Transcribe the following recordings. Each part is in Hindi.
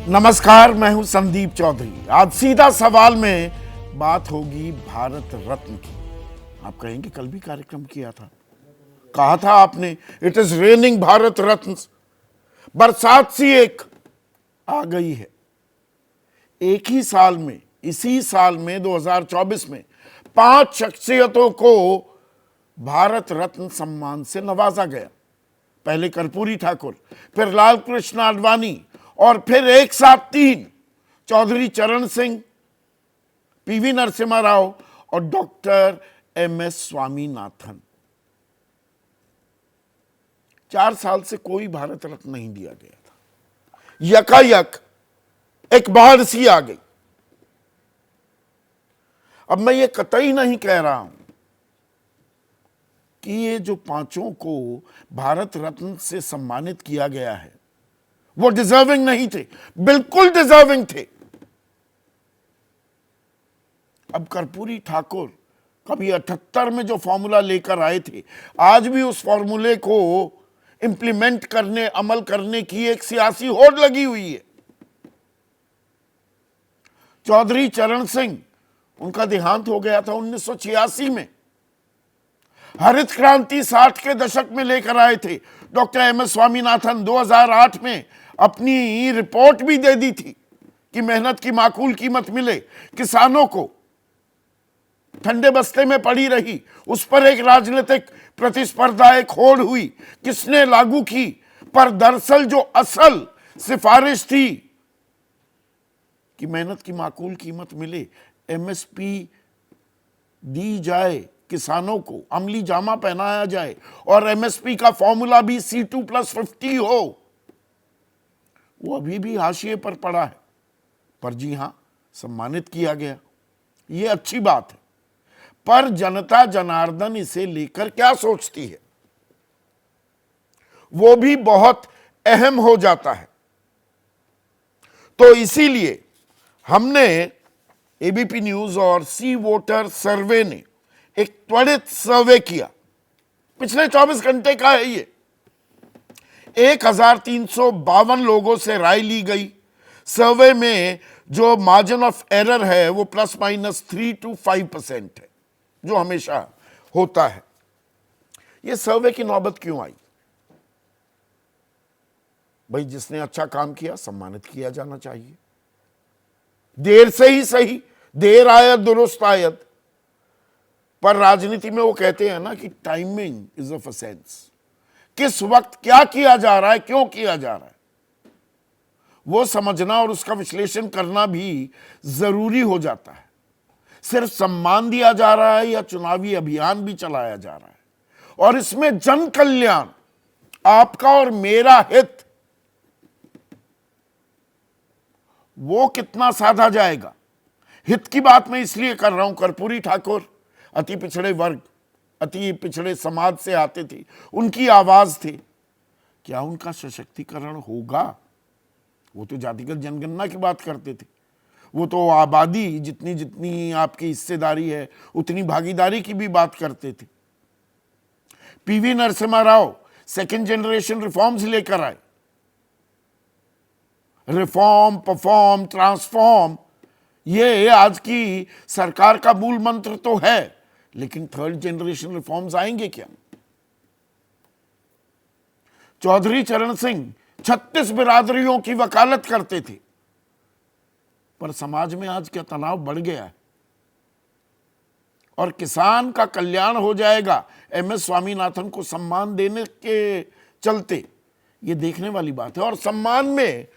नमस्कार, मैं हूं संदीप चौधरी। आज सीधा सवाल में बात होगी भारत रत्न की। आप कहेंगे कल भी कार्यक्रम किया था, कहा था आपने it is raining Bharat Ratna. बरसात सी एक आ गई है। एक ही साल में, इसी साल में 2024 में 5 शख्सियतों को भारत रत्न सम्मान से नवाजा गया। पहले कर्पूरी ठाकुर, फिर लाल कृष्ण आडवाणी और फिर एक साथ 3, चौधरी चरण सिंह, पीवी नरसिम्हा राव और डॉक्टर एमएस स्वामीनाथन। 4 साल से कोई भारत रत्न नहीं दिया गया था। यकायक एक बाढ़ सी आ गई। अब मैं ये कतई नहीं कह रहा हूं कि ये जो 5 को भारत रत्न से सम्मानित किया गया है वो डिजर्विंग नहीं थे, बिल्कुल डिजर्विंग थे। अब कर्पूरी ठाकुर कभी 78 में जो फॉर्मूला लेकर आए थे, आज भी उस फॉर्मूले को इंप्लीमेंट करने, अमल करने की एक सियासी होड़ लगी हुई है। चौधरी चरण सिंह, उनका देहांत हो गया था 1986 में। हरित क्रांति 60 के दशक में लेकर आए थे। डॉक्टर एमएस स्वामीनाथन 2008 में अपनी रिपोर्ट भी दे दी थी कि मेहनत की माकूल कीमत मिले। किसानों को ठंडे बस्ते में पड़ी रही, उस पर एक राजनीतिक प्रतिस्पर्धा, एक होड़ हुई, किसने लागू की। पर दरअसल जो असल सिफारिश थी कि मेहनत की माकूल कीमत मिले, एमएसपी दी जाए, किसानों को अमली जामा पहनाया जाए और एमएसपी का फॉर्मूला भी C2+50 हो, वो अभी भी हाशिए पर पड़ा है। पर जी हां, सम्मानित किया गया, ये अच्छी बात है। पर जनता जनार्दन इसे लेकर क्या सोचती है, वो भी बहुत अहम हो जाता है। तो इसीलिए हमने एबीपी न्यूज और सी वोटर सर्वे ने एक त्वरित सर्वे किया। पिछले 24 घंटे का है ये। 1352 लोगों से राय ली गई। सर्वे में जो मार्जिन ऑफ एरर है वो ±3 to 5% है, जो हमेशा होता है। ये सर्वे की नौबत क्यों आई? भाई, जिसने अच्छा काम किया सम्मानित किया जाना चाहिए। देर से ही सही, देर आयत दुरुस्त आयत। पर राजनीति में वो कहते हैं ना कि टाइमिंग इज ऑफ एसेंस। किस वक्त क्या किया जा रहा है, क्यों किया जा रहा है, वो समझना और उसका विश्लेषण करना भी जरूरी हो जाता है। सिर्फ सम्मान दिया जा रहा है या चुनावी अभियान भी चलाया जा रहा है, और इसमें जन कल्याण, आपका और मेरा हित, वो कितना साधा जाएगा। हित की बात मैं इसलिए कर रहा हूं, कर्पूरी ठाकुर अति पिछड़े वर्ग, अति पिछड़े समाज से आते थे, उनकी आवाज थे। क्या उनका सशक्तिकरण होगा? वो तो जातिगत जनगणना की बात करते थे। वो तो आबादी जितनी जितनी आपकी हिस्सेदारी है उतनी भागीदारी की भी बात करते थे। PV Narasimha Rao second generation reforms लेकर आए। रिफॉर्म, परफॉर्म, ट्रांसफॉर्म, ये आज की सरकार का मूल मंत्र तो है, लेकिन 3rd जनरेशन रिफॉर्म्स आएंगे क्या? चौधरी चरण सिंह 36 बिरादरियों की वकालत करते थे, पर समाज में आज क्या तनाव बढ़ गया है और किसान का कल्याण हो जाएगा एमएस स्वामीनाथन को सम्मान देने के चलते, ये देखने वाली बात है। और सम्मान में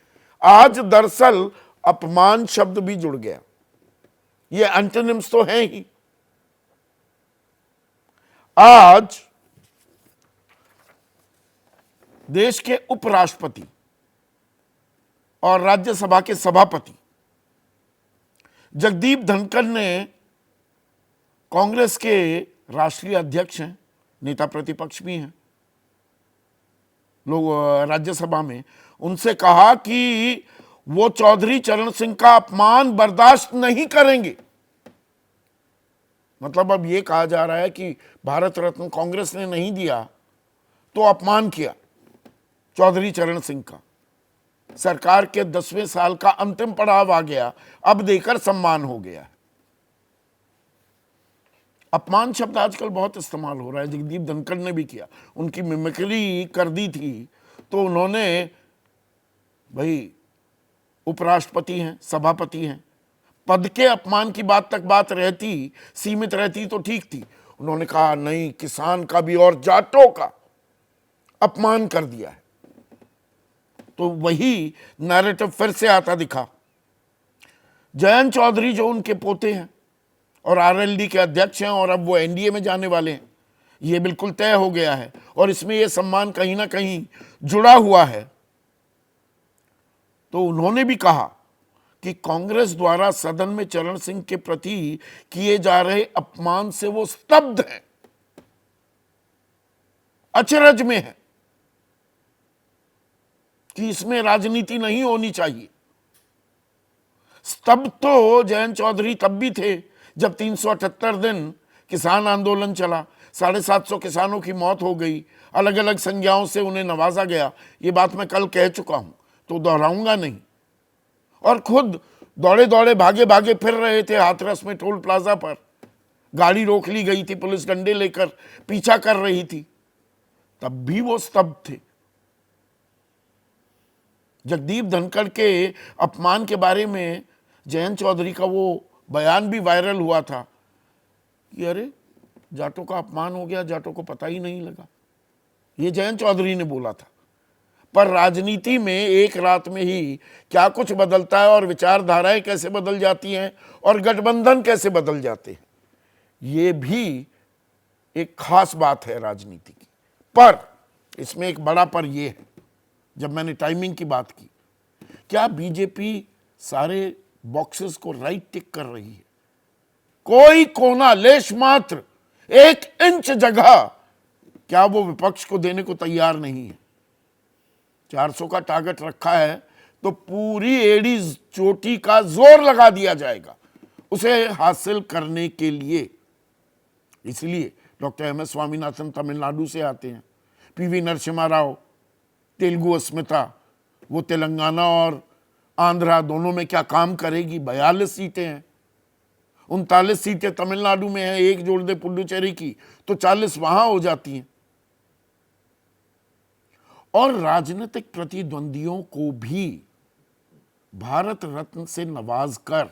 आज दरअसल अपमान शब्द भी जुड़ गया। ये एंटोनिम्स तो हैं ही। आज देश के उपराष्ट्रपति और राज्यसभा के सभापति जगदीप धनखड़ ने, कांग्रेस के राष्ट्रीय अध्यक्ष हैं, नेता प्रतिपक्ष भी हैं लोग राज्यसभा में, उनसे कहा कि वो चौधरी चरण सिंह का अपमान बर्दाश्त नहीं करेंगे। मतलब अब ये कहा जा रहा है कि भारत रत्न कांग्रेस ने नहीं दिया तो अपमान किया चौधरी चरण सिंह का। सरकार के 10वें साल का अंतिम पड़ाव आ गया, अब देकर सम्मान हो गया। अपमान शब्द आजकल बहुत इस्तेमाल हो रहा है, जगदीप धनखड़ ने भी किया, उनकी मिमिक्री कर दी थी, तो उन्होंने, भाई उपराष्ट्रपति हैं, सभापति हैं, पद के अपमान की बात तक बात रहती, सीमित रहती तो ठीक थी। उन्होंने कहा नहीं, किसान का भी और जाटों का अपमान कर दिया है, तो वही नैरेटिव फिर से आता दिखा। जयंत चौधरी जो उनके पोते हैं और आरएलडी के अध्यक्ष हैं और अब वो एनडीए में जाने वाले हैं, ये बिल्कुल तय हो गया है और इसमें ये सम्मान कहीं ना कहीं जुड़ा हुआ है। तो उन्होंने भी कहा कि कांग्रेस द्वारा सदन में चरण सिंह के प्रति किए जा रहे अपमान से वो स्तब्ध हैं, अचरज में है कि इसमें राजनीति नहीं होनी चाहिए। स्तब्ध तो जयंत चौधरी तब भी थे जब 378 दिन किसान आंदोलन चला, 750 किसानों की मौत हो गई, अलग अलग संज्ञाओं से उन्हें नवाजा गया। ये बात मैं कल कह चुका हूं तो दोहराऊंगा नहीं। और खुद दौड़े दौड़े भागे भागे फिर रहे थे हाथरस में टोल प्लाजा पर, गाड़ी रोक ली गई थी, पुलिस डंडे लेकर पीछा कर रही थी, तब भी वो स्तब्ध थे। जगदीप धनखड़ के अपमान के बारे में जयंत चौधरी का वो बयान भी वायरल हुआ था कि अरे जाटों का अपमान हो गया, जाटों को पता ही नहीं लगा, ये जयंत चौधरी ने बोला था। पर राजनीति में एक रात में ही क्या कुछ बदलता है और विचारधाराएं कैसे बदल जाती हैं और गठबंधन कैसे बदल जाते हैं, ये भी एक खास बात है राजनीति की। पर इसमें एक बड़ा पर ये है, जब मैंने टाइमिंग की बात की, क्या बीजेपी सारे बॉक्सेस को राइट टिक कर रही है? कोई कोना, लेश मात्र, 1 इंच जगह क्या वो विपक्ष को देने को तैयार नहीं है? 400 का टारगेट रखा है तो पूरी एड़ी चोटी का जोर लगा दिया जाएगा उसे हासिल करने के लिए। इसलिए doctor M S Swaminathan Tamil Nadu से आते हैं, पीवी नरसिम्हा राव तेलुगु अस्मिता, वो तेलंगाना और आंध्रा दोनों में क्या काम करेगी? 42 सीटें हैं, 39 सीटें तमिलनाडु में हैं, एक जोड़ दे पुडुचेरी की तो 40 वहां हो जाती हैं। और राजनीतिक प्रतिद्वंदियों को भी भारत रत्न से नवाजकर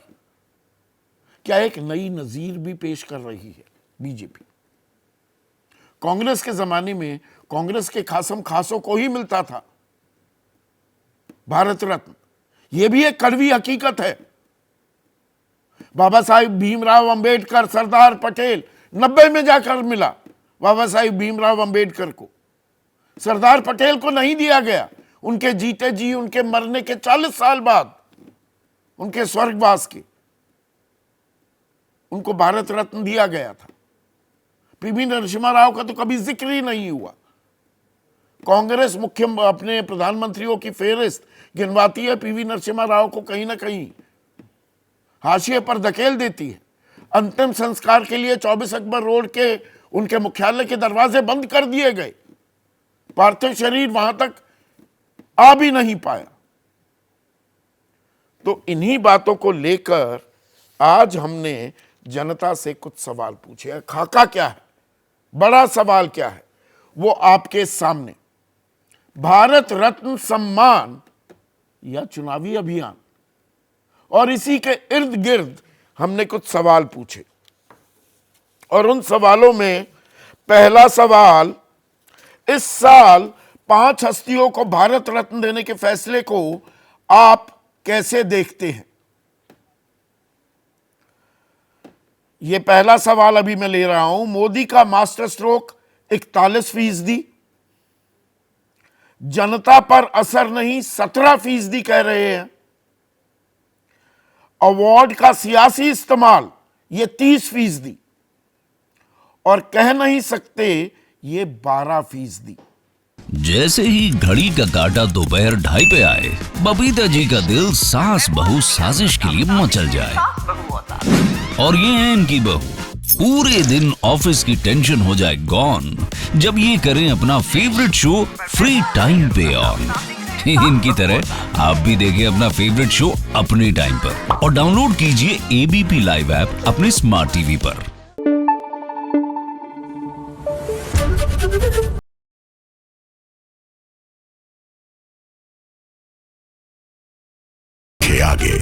क्या एक नई नजीर भी पेश कर रही है बीजेपी। कांग्रेस के जमाने में कांग्रेस के खासम खासों को ही मिलता था भारत रत्न, यह भी एक कड़वी हकीकत है। बाबा साहिब भीमराव अंबेडकर, सरदार पटेल 90 में जाकर मिला बाबा साहिब भीमराव अंबेडकर को, सरदार पटेल को नहीं दिया गया। उनके जीते जी, उनके मरने के 40 साल बाद, उनके स्वर्गवास के, उनको भारत रत्न दिया गया था। पीवी नरसिम्हा राव का तो कभी जिक्र ही नहीं हुआ। कांग्रेस मुख्य अपने प्रधानमंत्रियों की फेहरिस्त गिनवाती है, पीवी नरसिम्हा राव को कहीं ना कहीं हाशिए पर धकेल देती है। अंतिम संस्कार के लिए 24 अकबर रोड के उनके मुख्यालय के दरवाजे बंद कर दिए गए, पार्थिव शरीर वहां तक आ भी नहीं पाया। तो इन्हीं बातों को लेकर आज हमने जनता से कुछ सवाल पूछे हैं। खाका क्या है, बड़ा सवाल क्या है, वो आपके सामने। भारत रत्न सम्मान या चुनावी अभियान, और इसी के इर्द गिर्द हमने कुछ सवाल पूछे। और उन सवालों में पहला सवाल, इस साल 5 हस्तियों को भारत रत्न देने के फैसले को आप कैसे देखते हैं? यह पहला सवाल अभी मैं ले रहा हूं। मोदी का मास्टर स्ट्रोक 41%, जनता पर असर नहीं 17% कह रहे हैं। अवार्ड का सियासी इस्तेमाल ये 30%, और कह नहीं सकते ये 12%। जैसे ही घड़ी का काटा दोपहर 2:30 पे आए, बबीता जी का दिल सास बहू साजिश के लिए मचल जाए। और ये है इनकी बहू, पूरे दिन ऑफिस की टेंशन हो जाए गॉन जब ये करें अपना फेवरेट शो फ्री टाइम पे ऑन। इनकी तरह आप भी देखिए अपना फेवरेट शो अपने टाइम पर और डाउनलोड कीजिए एबीपी लाइव ऐप अपने स्मार्ट टीवी पर। के आगे